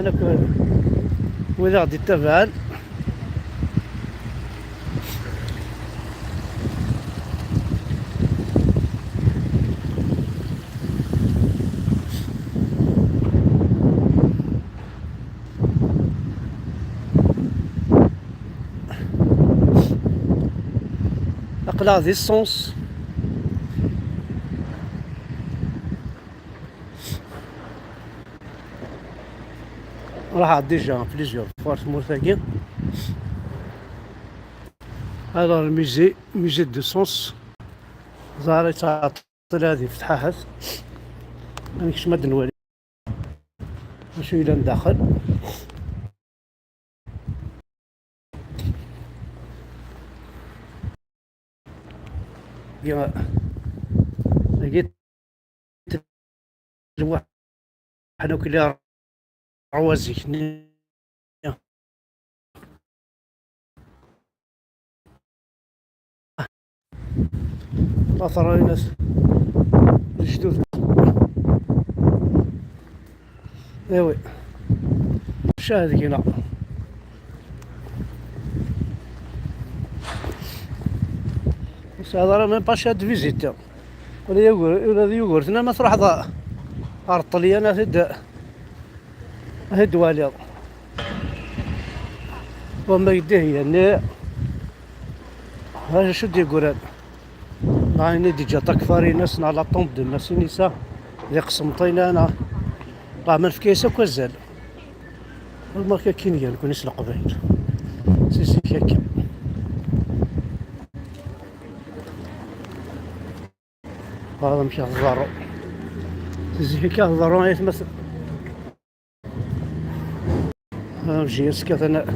أنا وإذا غادي تبان أقلع ذي السونس راح ديجا بليزيور فوا تمورتاكي. هذا الميزي دو سونس زاري تعطل هذه فتحات مانيكش ماد نوالي ماشي إلا نداخل. لقيت واحد كلي عوازي أثر ناس الجدود. ايوي شاهد هنا بس هذا راه ميم با شاد فيزيت ولا يوغورتنا ما تروح الطليانة هاد والي وما يديه يعني هذا شو ديقول هاي ديجا تكفاري ناس على طومب دو الناس نساء اللي قسمطين انا راه من فكيسة كوزال الماركة كينيا نكون نسل قبايل سيسي كاكا. هذا مشى الضارو سيسي كاكا الضارو يتمثل نمشي سكات انا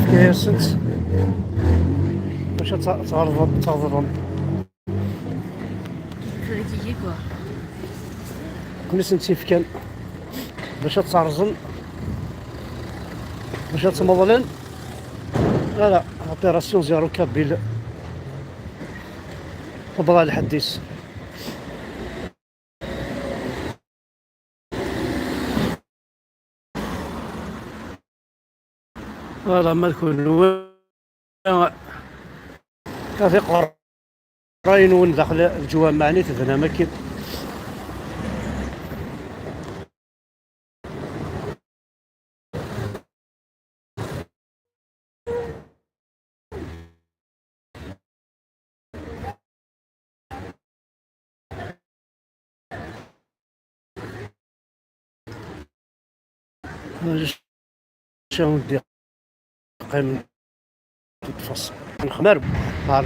فكيسنت باش تعرض كنت نسيف كان باش تعرضن باش تمضلن لا اوبيراسيون زيرو كابيل فضل الحديث. فوالا ما نكون كافي قراين ون داخل الجوام معني تذنا ما كي شنو ندير قيم تفصل نخمر نهار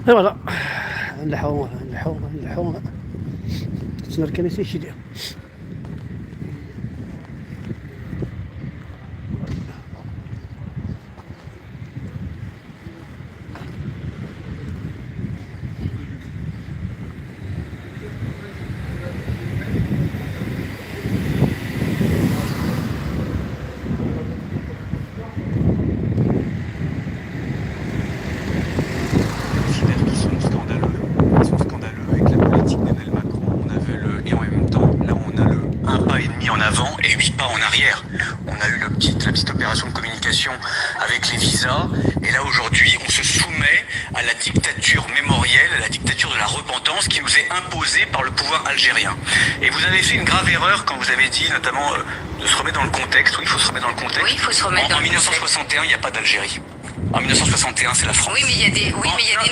فوالا نلحو تسمر كنيسة شي دير en avant et 8 pas en arrière. On a eu la petite opération de communication avec les visas et là aujourd'hui on se soumet à la dictature mémorielle, à la dictature de la repentance qui nous est imposée par le pouvoir algérien. Et vous avez fait une grave erreur quand vous avez dit notamment de se remettre dans le contexte. Oui, il faut se remettre dans le contexte. Oui, il faut se remettre dans le contexte. En 1961, il n'y a pas d'Algérie. En 1961, c'est la France. Oui, mais il y a des,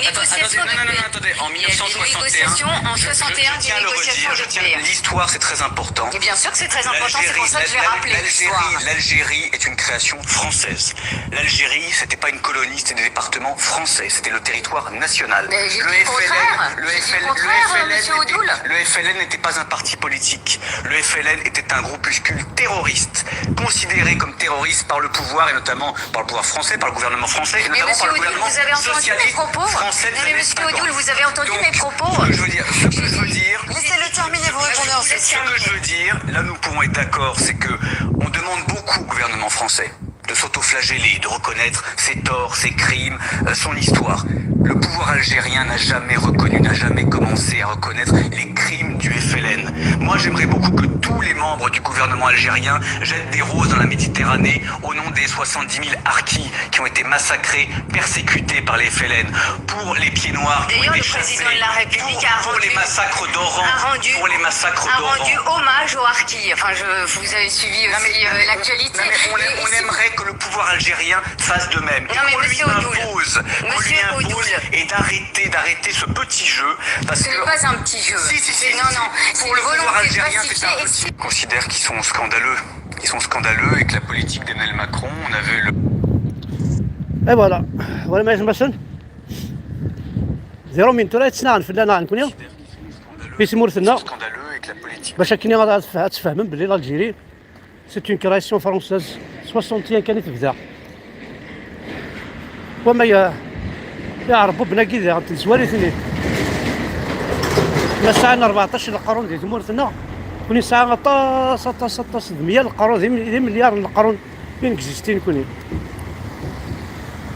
négociations. Attendez, en 1961. Il y a des négociations en 61, des négociations de paix. L'histoire, c'est très important. Et bien sûr que c'est très important, c'est pour ça que je vais rappeler l'histoire. L'Algérie est une création française. L'Algérie, c'était pas une colonie, c'était des départements français. C'était le territoire national. Mais j'ai dit le contraire. Le FLN n'était pas un parti politique. Le FLN était un groupuscule terroriste, considéré comme terroriste par le pouvoir et notamment par le pouvoir français, par le gouvernement français. français, et Mais notamment par monsieur le Odoul, gouvernement vous avez entendu mes socialiste propos? français des Mais années monsieur 50. Odoul, vous avez entendu Donc, mes propos? Ce que je veux dire, Laissez-le terminer, vous répondez ensuite. ce que je veux dire, là nous pouvons être d'accord, c'est que on demande beaucoup au gouvernement français de s'autoflageller, de reconnaître ses torts, ses crimes, son histoire. Le pouvoir algérien n'a jamais reconnu, n'a jamais commencé à reconnaître les crimes du FLN. Moi, j'aimerais beaucoup que tous les membres du gouvernement algérien jettent des roses dans la Méditerranée au nom des 70 000 harkis qui ont été massacrés, persécutés par les FLN, pour les pieds noirs qui ont D'ailleurs, été le chassés, président de la République pour les massacres d'Oran, a rendu hommage aux harkis. Enfin, vous avez suivi aussi l'actualité. On aimerait que le pouvoir algérien fasse de même. Non, mais qu'on lui monsieur Odoul, impose, et d'arrêter ce petit jeu. Parce ce n'est pas un petit jeu. Non, c'est pour le une pouvoir volonté algérien, c'est pacifiée. impossible. Ils considèrent qu'ils sont scandaleux. Ils sont scandaleux et que la politique d'Emmanuel Macron, on a vu le... Et voilà. Voilà ما يسمى زيرو من ثلاث سنين في لنا نكون في سمورتنا scandaleux et que la politique... باش كاين غادي تفهموا بلي الجيري سي اون كرياسيون فرونسيز 61 كانت تبدا وما يعرفوا بناكي ديال الزواري ثنين ما ساعه 14 القرون ديال سمورتنا كوني ساعه طاس 100 القرون دي مليار القرون فين كزيستين كوني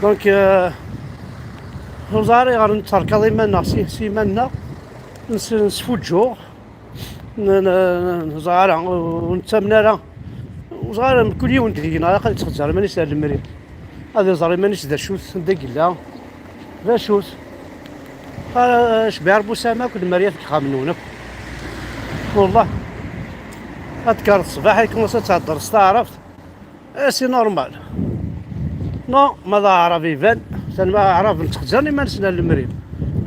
دونك وزاري غادي نترك ضماننا سيماننا نسفو الجوع وزارة ونتمنى لها وزارة كل يوم دينا قد تخزر مانيش على المريض هذا زاري مانيش دار شوت ندق لا لا شوت شبير بوسامة كل مريض كخامنونك والله أذكر الصباح كنت تهضر استعرفت سي نورمال نو ماذا عرف يبان ما عرف نتخزرني ما نسنا المريض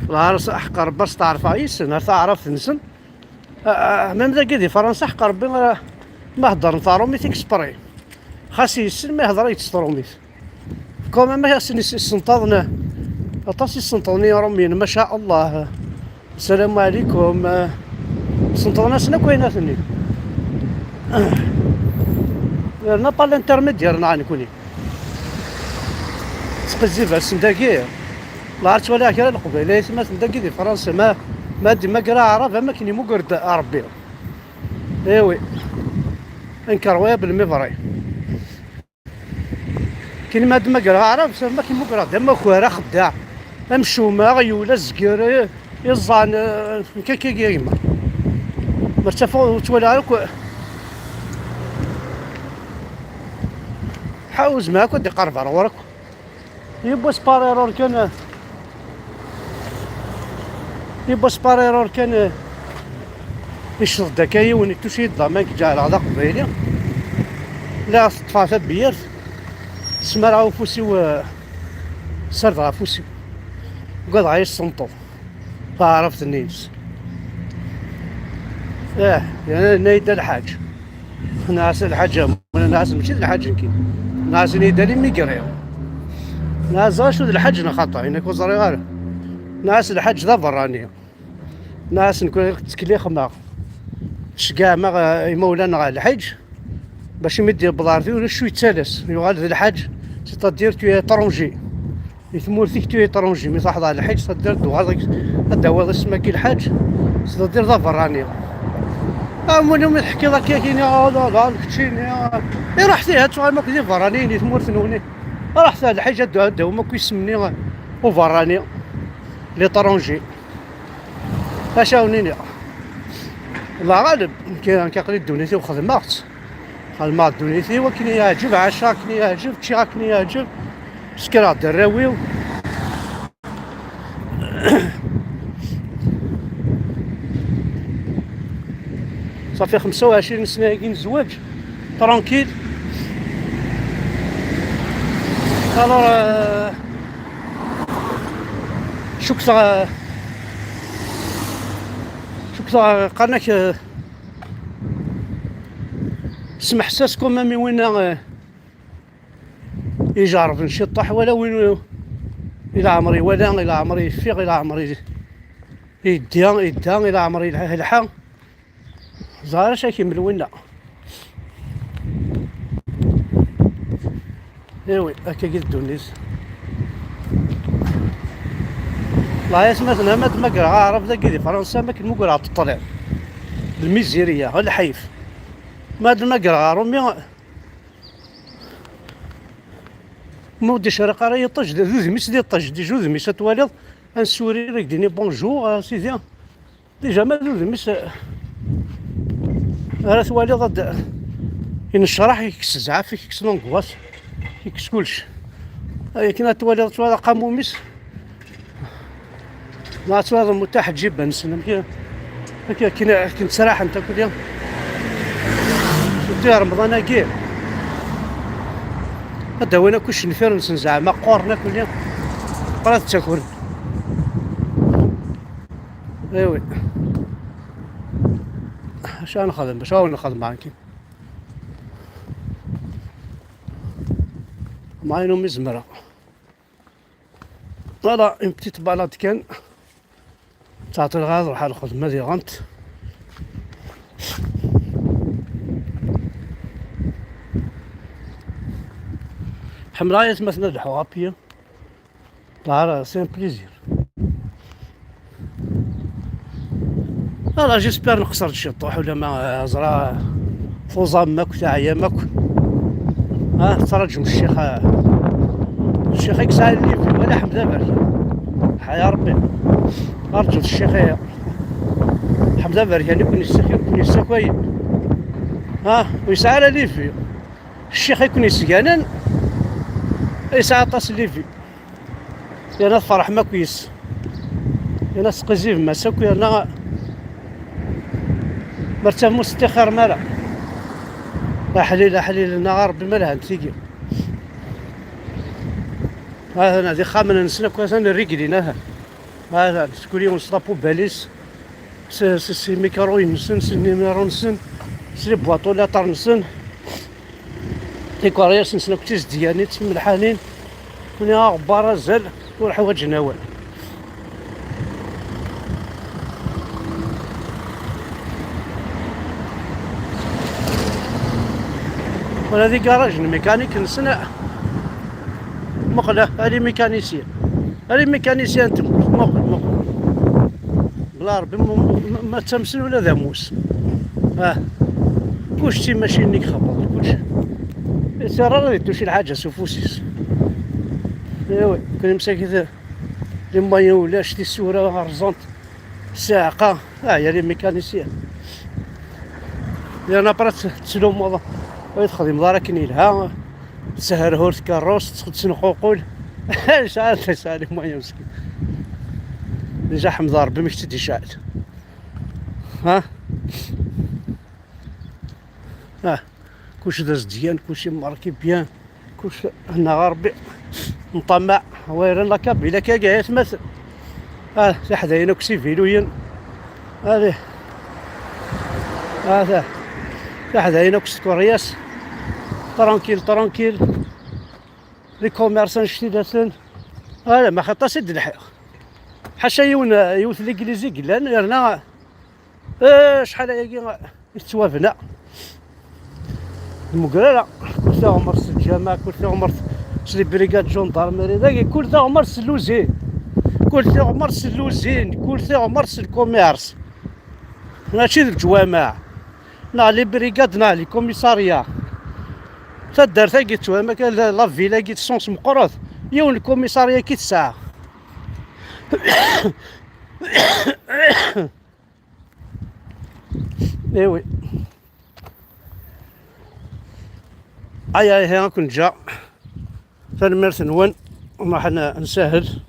العرس حق ربي استعرف يسن تعرف نسن ميم ذاك دي فرنسا حق ربي ما هضر نطارومي تيكسبري خاص يسن ما يهضر يتسطروميت كوما ما يسنطضنا اطاس يسنطوني روميين ما شاء الله السلام عليكم سنطونا سنا كويناتني نا با الانترميدير نعني كوني تقزيف السنداكي لا عرفت ولا كان القبيله تما سنداكي دي فرنسا ما ديما كرا عرف ما كاين مو قرد ربي ايوي انكر بالمفري كاين ما ديما كرا عرف ما كاين مو قرد ما خوارا خداع امشومه غيولا زكير يزان كيكي كيما مرتفع تولى لك حاوز معاك ودي قرب وراك يبا سباريرور كان يشرد داكايا ونيتو شي ضمان كجا على غدا قبيلي لا طفافة بيرت سمر عوفوسي و سرد عفوسي وقال عايش صنطو فعرفت النيس يعني نايدا الحاج ناس الحاج ناس ماشي الحاج كي ناس نيدالي ميقريو ناس شو الحاج نخطا هنا كوزري غير ناس الحاج ذا براني ناس نكون تكلي خماغ شكاع ما مولانا الحاج باش يمدي بضارتي ولا شو يتسالس يغال الحاج تدير تو طرونجي يثمور فيك تو طرونجي مي صاحب الحاج تدير دو هذا هو اسمه كي الحاج تدير ذا براني المهم نحكي ذاك كاين لا كتشيني رحتي هاد ما كدير براني ثمور ثنوني رحت هاد الحاج هدا هما كيسمني وفراني لي طرونجي فشاونيني الله غالب كنقلي دونيتي وخدمات دونيتي وكني يعجب عشا كني يعجب تشي كني يعجب سكرا دراوي صافي 25 سنة كاين زواج ترانكيل الوغ شكرا قالك سمح حساسكم مامي وين يجرب نشطح ولا وين الى عمري ولا الى عمري يفيق الى عمري يديان الى عمري الحا زهر شاكي من وين ايوي هكا قلت دونيس لا مثلا ما تمقرا عارف ذا كذي فرنسا ما كان مقرا تطلع الميزيرية ولا حيف ما تمقرا رومي مودي شرق راه يطج ذوذ ميس دي طج دي جوذ ميس تواليض انسوري ريك ديني بونجور سيدي ديجا ما ذوذ ميس راه تواليض ينشرح يكس زعاف يكس لونكواس يكس كلش كنا تواليض قامو ميس ما تواليض متاح تجيب نسلم هكا كنت سراح انت كل يوم شفتي رمضان كير هذا وين كلش نفير نسنزع ما قورنا كل يوم قرات تاكل ايوي اش نخدم باش نخدم معاك معاينو مزمرة فوالا اون بتيت بالاد كان تعطي الغاز راح الخدمة ديال غنت حمراية مثلا الحوابية طالع سي ان بليزير فوالا جيسبير نقصر شي طوح ولا ما زرا فوزا ماك تاع يامك ترجم الشيخ يكسع اللي ولا حمزة بري حيا ربي ارجو الشيخ حمزة بري يعني كون يستكوي ويسعى لي فيه الشيخ يكون يسقانن يسعى طاس لي فيه يا ناس فرح ما كويس يا ناس قزيف ما ساكو يا مرتب مستخر مالا حليل النهار بمالها نتيجي هذا هذه خامنة نسنا كواسان الرجلين هذا سكولي ونصطابو باليس سي ميكرو ينسن سي نيميرو نسن سي بواطو لا طار نسن تيكورياس نسنا كتيس ديالي تسمى الحالين كوني غبارة زال والحوايج ناوال وهذه كراج الميكانيك نسنا مقله هذه ميكانيسيان تموت مقل بلا ربي ما تمسن ولا ذاموس كلشي تي ماشي نيك خبر كلشي ترى راه شي الحاجه سوفوسيس ايوا كان مساكي لي مايو ولا شتي السوره رزونت ساعقه هي لي ميكانيسيان انا برات تسلو موضه ويتخدم دارك نيلها سهر هورت كاروس تسنقوقول شعال ما يمسكين ديجا حمد ربي مش تدي شعل كلشي داز ديان كلشي مركب بيان كلشي هنا ربي مطمع ويرن لك بلا كاع يتمثل حدايا كسي فيلوين هذا حدايا كسي كورياس ترانكيل لي كوميرسان جديداتن ما خطا سد الحياه حاشا يوث الانجليزي قلان يرنا شحال هاكي يتوافنا المقرره كل عمر الجامع كل عمر لي بريغاد جوندارميري داكي كل عمر اللوزين كل عمر اللوزين كل عمر الكوميرس ماشي الجوامع لي بريغاد لي كوميساريا تدار ثاقي توما كان لا فيلا كي تسونس مقروض يون الكوميساريا كي تساعة ايوي هاي كنت جا فالمرت نون وما حنا نسهل